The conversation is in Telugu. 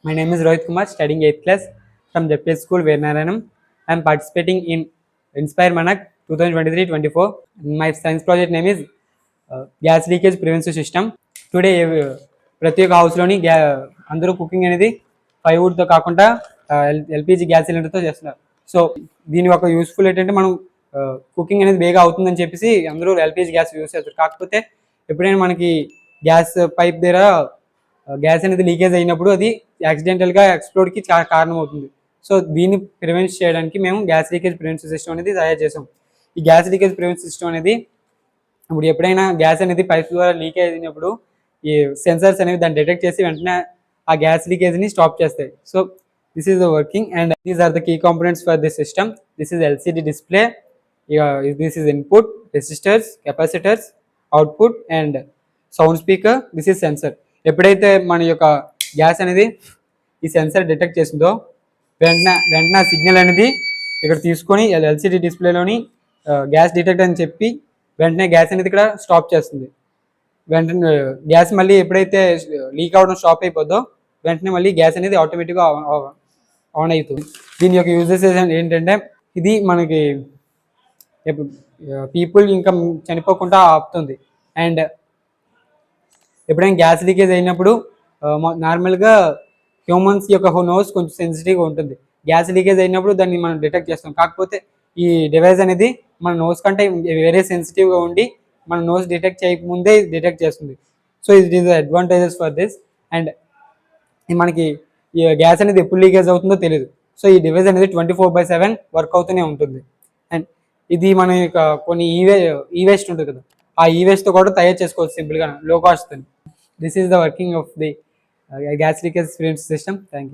My name is Rohit Kumar, studying 8th class from JPS School, Veernaranam. I am participating in Inspire Manak 2023-24. My science project name is Gas Leakage Prevention System. Today, ప్రతి ఒక్క హౌస్లోని అందరూ కుకింగ్ అనేది ఫైర్వుడ్తో కాకుండా ఎల్పిజి గ్యాస్ సిలిండర్తో చేస్తున్నారు. సో దీని ఒక యూస్ఫుల్ ఏంటంటే మనం కుకింగ్ అనేది బేగా అవుతుందని చెప్పేసి అందరూ ఎల్పిజి గ్యాస్ యూస్ చేస్తారు. కాకపోతే ఎప్పుడైనా మనకి గ్యాస్ పైప్ దగ్గర గ్యాస్ అనేది లీకేజ్ అయినప్పుడు అది యాక్సిడెంటల్గా ఎక్స్ప్లోడ్కి కారణం అవుతుంది. సో దీన్ని ప్రివెంట్ చేయడానికి మేము గ్యాస్ లీకేజ్ ప్రివెన్షన్ సిస్టమ్ అనేది తయారు చేసాం. ఈ గ్యాస్ లీకేజ్ ప్రివెన్షన్ సిస్టమ్ అనేది ఇప్పుడు ఎప్పుడైనా గ్యాస్ అనేది పైప్ ద్వారా లీక్ అయినప్పుడు ఈ సెన్సర్స్ అనేవి దాన్ని డిటెక్ట్ చేసి వెంటనే ఆ గ్యాస్ లీకేజ్ని స్టాప్ చేస్తాయి. So this is the working and these are the key components for this system. This is LCD display, this is input, resistors, capacitors, output and sound speaker. This is sensor. ఎప్పుడైతే మన యొక్క గ్యాస్ అనేది ఈ సెన్సర్ డిటెక్ట్ చేసిందో వెంటనే సిగ్నల్ అనేది ఇక్కడ తీసుకొని ఎల్సిడి డిస్ప్లేలోని గ్యాస్ డిటెక్ట్ అని చెప్పి వెంటనే గ్యాస్ అనేది ఇక్కడ స్టాప్ చేస్తుంది. వెంటనే గ్యాస్ మళ్ళీ ఎప్పుడైతే లీక్ అవ్వడం స్టాప్ అయిపోద్దో వెంటనే మళ్ళీ గ్యాస్ అనేది ఆటోమేటిక్గా ఆన్ అవుతుంది. దీని యొక్క యూజెస్ ఏంటంటే ఇది మనకి పీపుల్ ఇంకా చనిపోకుండా ఆపుతుంది. అండ్ ఎప్పుడైనా గ్యాస్ లీకేజ్ అయినప్పుడు నార్మల్గా హ్యూమన్స్ యొక్క నోస్ కొంచెం సెన్సిటివ్గా ఉంటుంది. గ్యాస్ లీకేజ్ అయినప్పుడు దాన్ని మనం డిటెక్ట్ చేస్తాం. కాకపోతే ఈ డివైస్ అనేది మన నోస్ కంటే వేరే సెన్సిటివ్గా ఉండి మన నోస్ డిటెక్ట్ చేయకముందే డిటెక్ట్ చేస్తుంది. So it is advantages for this. And మనకి ఈ గ్యాస్ అనేది ఎప్పుడు లీకేజ్ అవుతుందో తెలియదు. సో ఈ డివైస్ అనేది 24/7 వర్క్ అవుతూనే ఉంటుంది. అండ్ ఇది మన యొక్క కొన్ని ఈ వేస్ట్ ఉంటుంది కదా, ఆ ఈ వేస్ట్తో కూడా తయారు చేసుకోవచ్చు సింపుల్గా లో cost. This is the working of the gas leakage prevention system. Thank you.